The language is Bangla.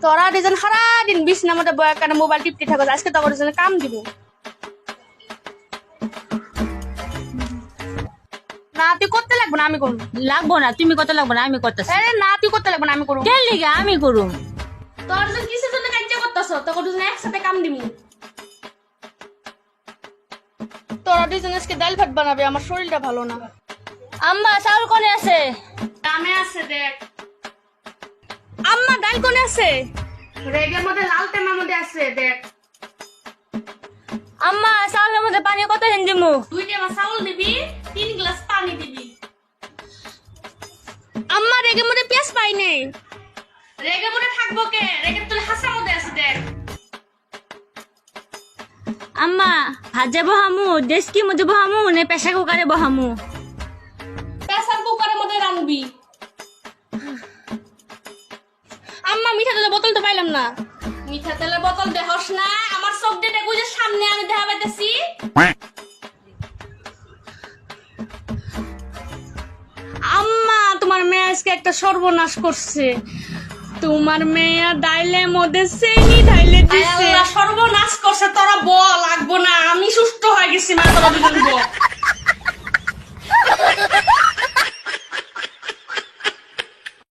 তোরা দুজন সারাদিন বিছনার মধ্যে বয়া কেন মোবাইল টিপতে থাকো, আজকে তোর দুজনে কাম দিব। না তুই করতে লাগবো না, আমি করবো। লাগবো না, তুমি কত লাগবো না, আমি করতেছি। আরে না তুই করতে লাগবো না, আমি করবো। কেন লিগা আমি করুম? তোর দুজন কিসের জন্য কাজ করতেছ? তোর দুজনে একসাথে কাম দিব। তোরা দুজন আজকে ডাল ভাত বানাবে, আমার শরীরটা ভালো না। আম্মা চাউল কোনে আছে? দামে আছে দেখ। আম্মা ডাল কোনে আছে? রেগের মধ্যে লাল টেমার মধ্যে আছে দেখ। আম্মা চাউলের মধ্যে পানি কত দিন দিমু? 2 টেমা চাউল দিবি, 3 গ্লাস পানি দিবি। আম্মা রেগের মধ্যে পেঁয়াজ পাই নেই। রেগের মধ্যে থাকবো কে? রেগের তুলে হাসার মধ্যে আছে দেখ। আম্মা ভাজে বহামু, ডেস্কি মধ্যে বহামু নে প্রেসার কুকারে বহামু? প্রেসার কুকারের মধ্যে রাখবি। আম্মা মিঠা তেলের বোতল তো পাইলাম না। মিঠা তেলের বোতল দেখোস না? আমার চোখ দিয়ে দেখো যে সামনে আমি দেখা পাইতেছি। আম্মা তোমার মেয়ে আজকে একটা সর্বনাশ করছে। তোমার মেয়ে ডাইলের মধ্যে চেনি ঢাইলে দিছে। সর্বনাশ করছে, তোরা বল লাগবো না, আমি সুস্থ হয়ে গেছি। মা তোরা দুজন বল।